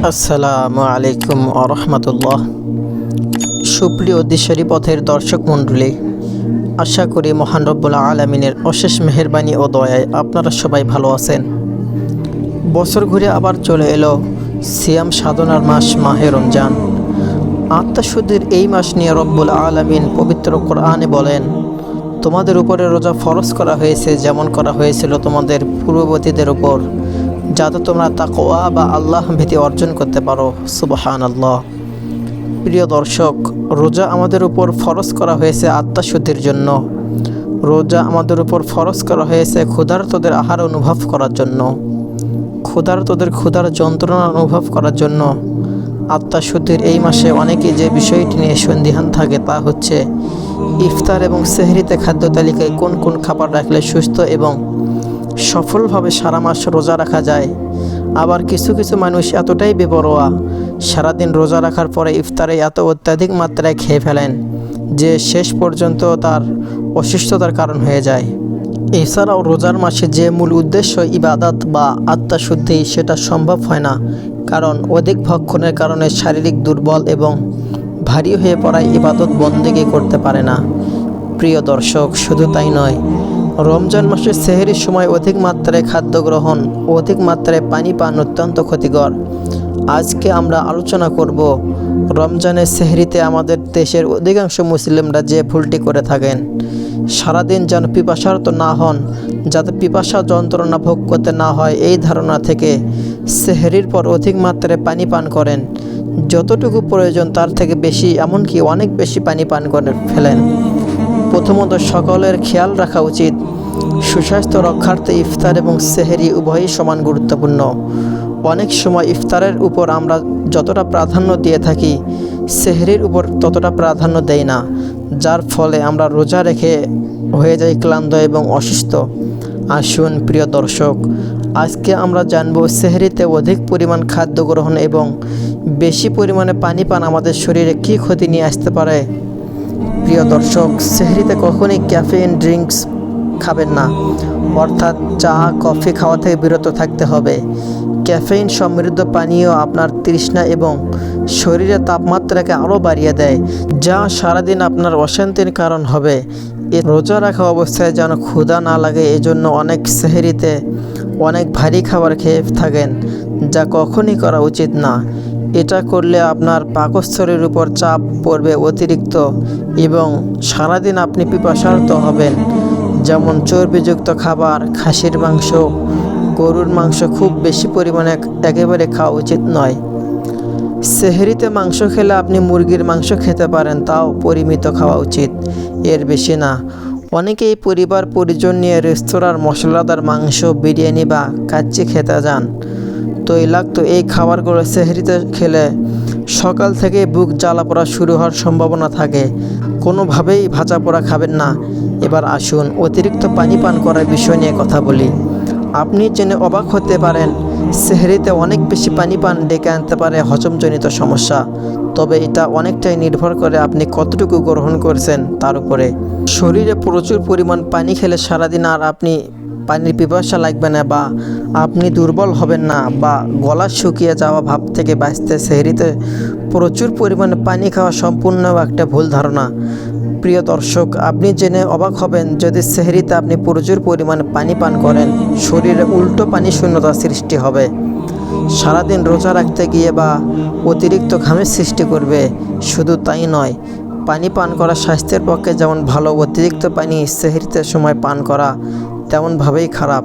আসসালামু আলাইকুম আরহামতুল্লাহ। সুপ্রিয় দিশারি পথের দর্শক মণ্ডলী, আশা করি মহান রব্বুল আলামিনের অশেষ মেহেরবানি ও দয়ায় আপনারা সবাই ভালো আছেন। বছর ঘুরে আবার চলে এলো সিয়াম সাধনার মাস মাহে রমজান। আত্মশুদ্ধির এই মাস নিয়ে রব্বুল আলামিন পবিত্র কোরআনে বলেন, তোমাদের উপরে রোজা ফরজ করা হয়েছে যেমন করা হয়েছিল তোমাদের পূর্ববর্তীদের উপর, যাতে তোমরা তাকওয়া বা আল্লাহ ভীতি অর্জন করতে পারো। সুবহানাল্লাহ। প্রিয় দর্শক, রোজা আমাদের উপর ফরজ করা হয়েছে আত্মশুদ্ধির জন্য। রোজা আমাদের উপর ফরজ করা হয়েছে ক্ষুধার্তদের আহার অনুভব করার জন্য, ক্ষুধার্তদের ক্ষুধার যন্ত্রণা অনুভব করার জন্য। আত্মশুদ্ধির এই মাসে অনেকেই যে বিষয়টি নিয়ে সন্দিহান থাকে তা হচ্ছে ইফতার এবং সেহরিতে খাদ্য তালিকায় কোন কোন খাবার রাখলে সুস্থ এবং সফলভাবে সারা মাস রোজা রাখা যায়। আবার কিছু কিছু মানুষ এতটাই বেপরোয়া, সারাদিন রোজা রাখার পরে ইফতারে এত অত্যাধিক মাত্রায় খেয়ে ফেলেন যে শেষ পর্যন্ত তার অসুস্থতার কারণ হয়ে যায়। এছাড়াও রোজার মাসে যে মূল উদ্দেশ্য ইবাদত বা আত্মশুদ্ধি, সেটা সম্ভব হয় না, কারণ অধিক ভক্ষণের কারণে শারীরিক দুর্বল এবং ভারী হয়ে পড়ায় ইবাদত বন্দেগী করতে পারে না। প্রিয় দর্শক, শুধু তাই নয়, রমজান মাসে সেহরির সময় অধিক মাত্রায় খাদ্য গ্রহণ ও অধিক মাত্রায় পানি পান অত্যন্ত ক্ষতিকর। আজকে আমরা আলোচনা করব রমজানের সেহরিতে আমাদের দেশের অধিকাংশ মুসলিমরা যে ভুলটি করে থাকেন। সারাদিন যেন পিপাসার্ত না হন, যাতে পিপাসা যন্ত্রণা ভোগ করতে না হয়, এই ধারণা থেকে সেহরির পর অধিক মাত্রায় পানি পান করেন। যতটুকু প্রয়োজন তার থেকে বেশি, এমনকি অনেক বেশি পানি পান করে ফেলেন। প্রথমত, সকলের খেয়াল রাখা উচিত, সুস্বাস্থ্য রক্ষার্থে ইফতার এবং সেহরি উভয়ই সমান গুরুত্বপূর্ণ। অনেক সময় ইফতারের উপর আমরা যতটা প্রাধান্য দিয়ে থাকি, সেহরির উপর ততটা প্রাধান্য দেই না, যার ফলে আমরা রোজা রেখে হয়ে যাই ক্লান্ত এবং অসুস্থ। আসুন প্রিয় দর্শক, আজকে আমরা জানব সেহরিতে অধিক পরিমাণ খাদ্য গ্রহণ এবং বেশি পরিমাণে পানি পান আমাদের শরীরে কী ক্ষতি নিয়ে আসতে পারে। প্রিয় দর্শক, সেহরিতে কখনই ক্যাফেইন ড্রিঙ্কস খাবেন না, অর্থাৎ চা কফি খাওয়া থেকে বিরত থাকতে হবে। ক্যাফেইন সমৃদ্ধ পানীয় আপনার তৃষ্ণা এবং শরীরের তাপমাত্রাকে আরও বাড়িয়ে দেয়, যা সারাদিন আপনার অশান্তির কারণ হবে। রোজা রাখা অবস্থায় যেন ক্ষুধা না লাগে, এজন্য অনেক সেহরিতে অনেক ভারী খাবার খেয়ে থাকেন, যা কখনই করা উচিত না। এটা করলে আপনার পাকস্থলীর উপর চাপ পড়বে অতিরিক্ত এবং সারাদিন আপনি পিপাসার্ত হবেন। যেমন চর্বিযুক্ত খাবার, খাসির মাংস, গরুর মাংস খুব বেশি পরিমাণে একেবারে খাওয়া উচিত নয়। সেহরিতে মাংস খেলে আপনি মুরগির মাংস খেতে পারেন, তাও পরিমিত খাওয়া উচিত, এর বেশি না। অনেকেই পরিবার পরিজন নিয়ে রেস্তোরাঁর মশলাদার মাংস, বিরিয়ানি বা কাচ্চি খেতে যান। তৈলাক্ত এই খাবারগুলো সেহরিতে খেলে সকাল থেকে বুক জ্বালা পোড়া শুরু হওয়ার সম্ভাবনা থাকে। কোনোভাবেই ভাজা পোড়া খাবেন না। এবার আসুন অতিরিক্ত পানি পান করার বিষয় নিয়ে কথা বলি। আপনি জেনে অবাক হতে পারেন, সেহরিতে অনেক বেশি পানি পান ডেকে আনতে পারে হজমজনিত সমস্যা। তবে এটা অনেকটাই নির্ভর করে আপনি কতটুকু গ্রহণ করছেন তার উপরে। শরীরে প্রচুর পরিমাণ পানি খেলে সারাদিন আর আপনি পানির পিপাসা লাগবে না বা আপনি দুর্বল হবেন না বা গলা শুকিয়ে যাওয়া ভাব থেকে বাঁচতে সেহরিতে প্রচুর পরিমাণে পানি খাওয়া সম্পূর্ণ একটা ভুল ধারণা। প্রিয় দর্শক, আপনি জেনে অবাক হবেন, যদি সেহরিতে আপনি প্রচুর পরিমাণে পানি পান করেন, শরীরে উল্টো পানি শূন্যতা সৃষ্টি হবে। সারাদিন রোজা রাখতে গিয়ে বা অতিরিক্ত ঘামের সৃষ্টি করবে। শুধু তাই নয়, পানি পান করা স্বাস্থ্যের পক্ষে যেমন ভালো, অতিরিক্ত পানি সেহরিতে সময় পান করা তেমনভাবেই খারাপ।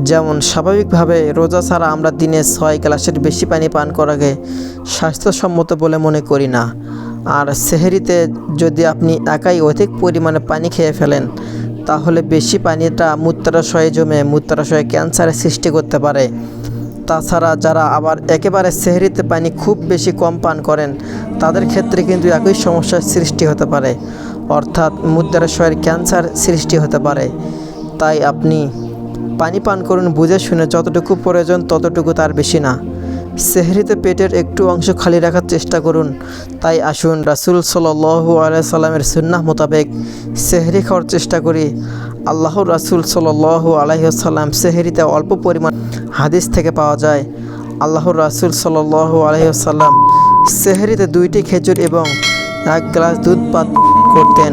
যেমন স্বাভাবিকভাবে রোজা ছাড়া আমরা দিনে 6 গ্লাসের বেশি পানি পান করাকে স্বাস্থ্যসম্মত বলে মনে করি না। আর সেহরিতে যদি আপনি একাই অধিক পরিমাণে পানি খেয়ে ফেলেন, তাহলে বেশি পানিটা মূত্রাশয়ে জমে মূত্রাশয়ে ক্যান্সারের সৃষ্টি করতে পারে। তাছাড়া যারা আবার একেবারে সেহরিতে পানি খুব বেশি কম পান করেন, তাদের ক্ষেত্রে কিন্তু একই সমস্যার সৃষ্টি হতে পারে, অর্থাৎ মূত্রাশয়ের ক্যান্সার সৃষ্টি হতে পারে। তাই আপনি পানি পান করুন বুঝে শুনে, যতটুকু প্রয়োজন ততটুকু, তার বেশি না। সেহরিতে পেটের একটু অংশ খালি রাখার চেষ্টা করুন। তাই আসুন রাসূল সাল্লাল্লাহু আলাইহি সাল্লামের সুন্নাহ মোতাবেক সেহরি খাওয়ার চেষ্টা করি। আল্লাহর রাসূল সাল্লাল্লাহু আলাইহি সাল্লাম সেহরিতে অল্প পরিমাণ হাদিস থেকে পাওয়া যায়, আল্লাহর রাসূল সাল্লাল্লাহু আলাইহি ওয়াসাল্লাম সেহরিতে 2টি খেজুর এবং 1 গ্লাস দুধ পান করতেন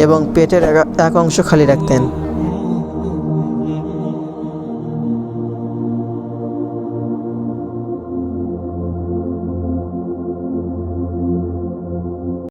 এবং পেটের এক অংশ খালি রাখতেন।